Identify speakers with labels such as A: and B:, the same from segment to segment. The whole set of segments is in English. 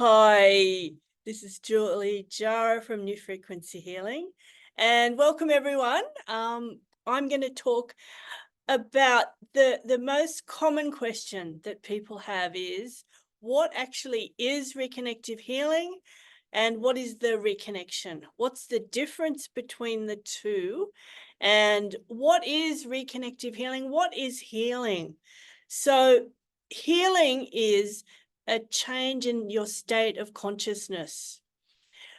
A: Hi, this is Julie Jara from New Frequency Healing, and welcome everyone. I'm going to talk about the most common question that people have is what actually is reconnective healing and what is the reconnection? What's the difference between the two? And what is reconnective healing? What is healing? So healing is a change in your state of consciousness.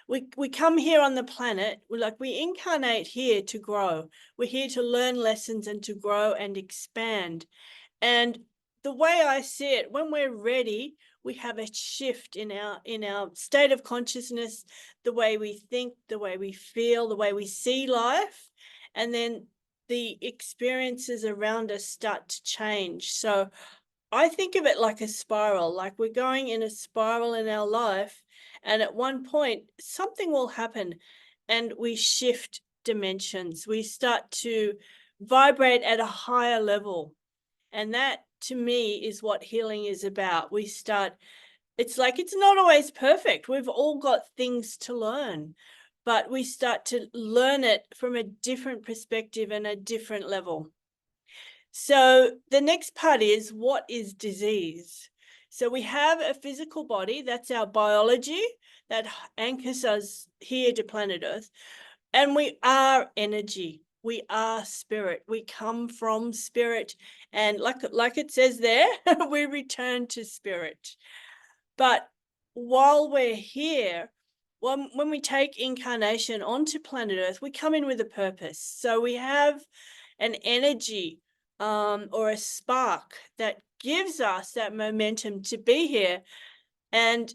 A: We come here on the planet, we incarnate here to grow. We're here to learn lessons and to grow and expand. And the way I see it, when we're ready, we have a shift in our state of consciousness, the way we think, the way we feel, the way we see life, and then the experiences around us start to change. So I think of it like a spiral, like we're going in a spiral in our life, and at one point something will happen and we shift dimensions. We start to vibrate at a higher level. And that to me is what healing is about. It's like it's not always perfect. We've all got things to learn, but we start to learn it from a different perspective and a different level. So the next part is, what is disease? So we have a physical body, that's our biology that anchors us here to planet Earth. And we are energy. We are spirit. We come from spirit. And like it says there, we return to spirit. But while we're here, when we take incarnation onto planet Earth, we come in with a purpose. So we have an energy or a spark that gives us that momentum to be here. And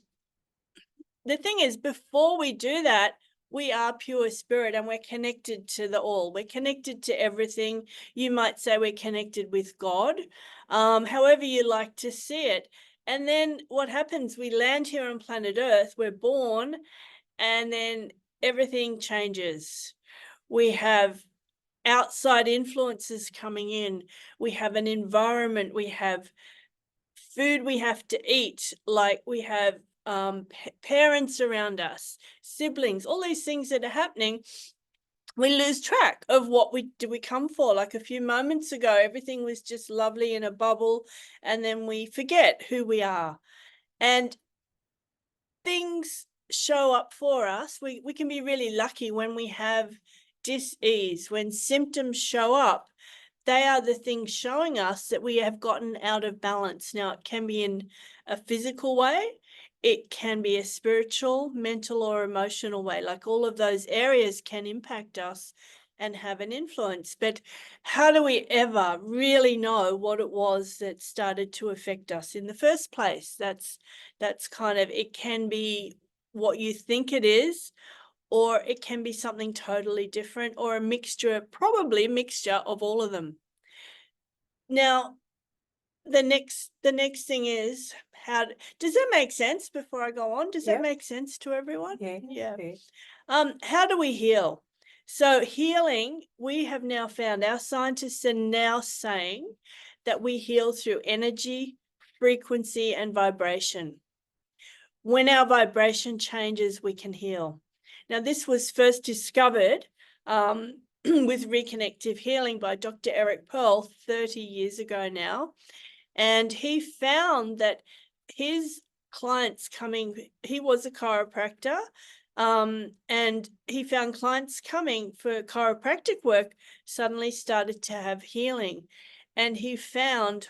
A: the thing is, before we do that, we are pure spirit and we're connected to the all. We're connected to everything. You might say we're connected with God, however you like to see it. And then what happens? We land here on planet Earth, we're born, and then everything changes. We have outside influences coming in. We have an environment. We have food we have to eat. Like we have parents around us, siblings, all these things that are happening. We lose track of what we come for. Like a few moments ago, everything was just lovely in a bubble, and then we forget who we are. And things show up for us. We can be really lucky when we have dis-ease, when symptoms show up. They are the things showing us that we have gotten out of balance. Now, it can be in a physical way. It can be a spiritual, mental, or emotional way. Like all of those areas can impact us and have an influence. But how do we ever really know what it was that started to affect us in the first place? That's kind of, it can be what you think it is, or it can be something totally different, or a mixture, probably a mixture of all of them. Now, the next thing is, how does that make sense before I go on? Does that make sense to everyone?
B: Yeah.
A: How do we heal? So healing, we have now found, our scientists are now saying that we heal through energy, frequency, and vibration. When our vibration changes, we can heal. Now, this was first discovered with reconnective healing by Dr. Eric Pearl 30 years ago now. And he found that his clients he was a chiropractor, and he found clients coming for chiropractic work suddenly started to have healing. And he found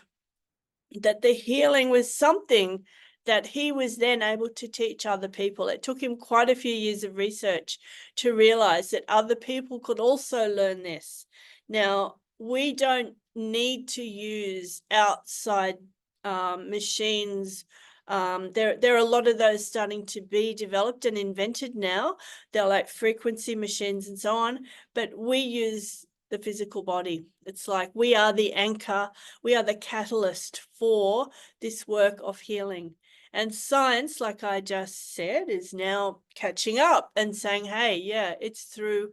A: that the healing was something that he was then able to teach other people. It took him quite a few years of research to realize that other people could also learn this. Now, we don't need to use outside machines. There are a lot of those starting to be developed and invented now. They're like frequency machines and so on, but we use the physical body. It's like we are the anchor, we are the catalyst for this work of healing. And science, like I just said, is now catching up and saying, hey, yeah, it's through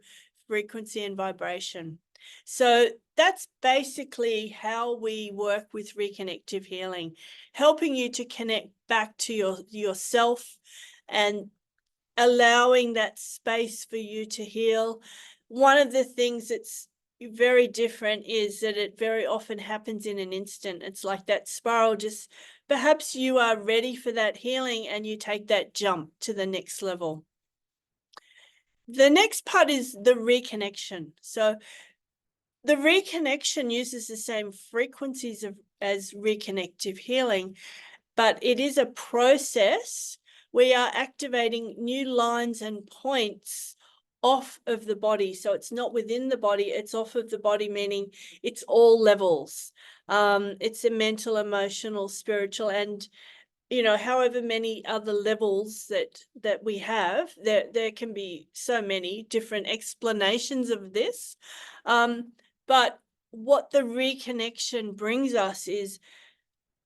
A: frequency and vibration. So that's basically how we work with reconnective healing, helping you to connect back to yourself and allowing that space for you to heal. One of the things that's very different is that it very often happens in an instant. It's like that spiral, just perhaps you are ready for that healing and you take that jump to the next level. The next part is the reconnection. So the reconnection uses the same frequencies as reconnective healing, but it is a process. We are activating new lines and points off of the body. So it's not within the body, it's off of the body, meaning it's all levels. It's a mental, emotional, spiritual, and however many other levels that we have. There can be so many different explanations of this. But what the reconnection brings us is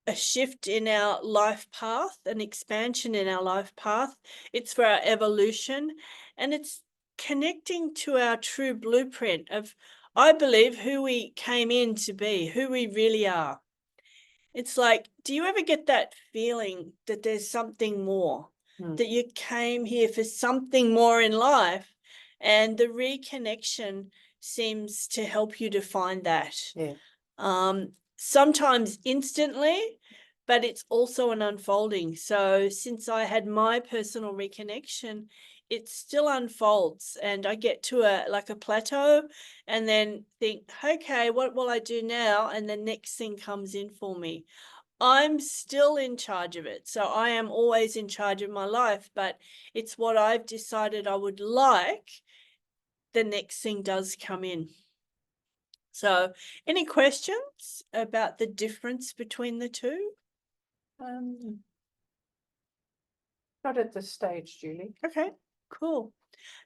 A: a shift in our life path, an expansion in our life path. It's for our evolution, and it's connecting to our true blueprint of, I believe, who we came in to be, who we really are. It's like, do you ever get that feeling that there's something more, that you came here for something more in life? And the reconnection seems to help you to find that.
B: Yeah.
A: Sometimes instantly, but it's also an unfolding. So since I had my personal reconnection, it still unfolds, and I get to a plateau and then think, okay, what will I do now? And the next thing comes in for me. I'm still in charge of it. So I am always in charge of my life, but it's what I've decided I would like. The next thing does come in. So any questions about the difference between the two?
B: Not at this stage, Julie.
A: Okay, cool.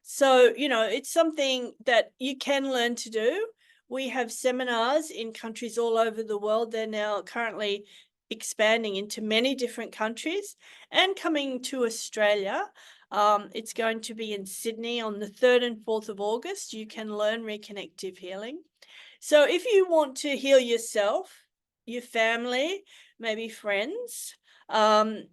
A: So, it's something that you can learn to do. We have seminars in countries all over the world. They're now currently expanding into many different countries and coming to Australia. It's going to be in Sydney on the 3rd and 4th of August. You can learn reconnective healing. So if you want to heal yourself, your family, maybe friends, and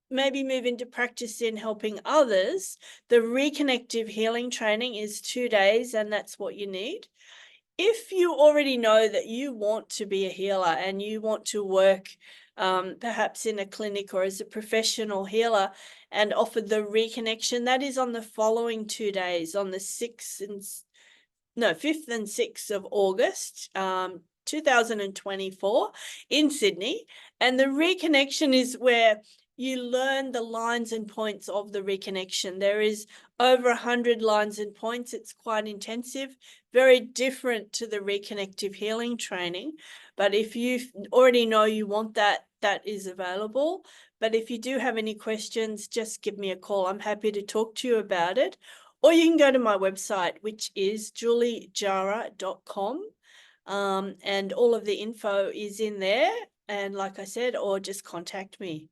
A: maybe move into practice in helping others, the reconnective healing training is 2 days, and that's what you need. If you already know that you want to be a healer and you want to work perhaps in a clinic or as a professional healer and offer the reconnection, that is on the following 2 days, on the 5th and 6th of August, 2024 in Sydney. And the reconnection is where you learn the lines and points of the reconnection. There is over 100 lines and points. It's quite intensive, very different to the reconnective healing training. But if you already know you want that, that is available. But if you do have any questions, just give me a call. I'm happy to talk to you about it. Or you can go to my website, which is juliejara.com. And all of the info is in there. And like I said, or just contact me.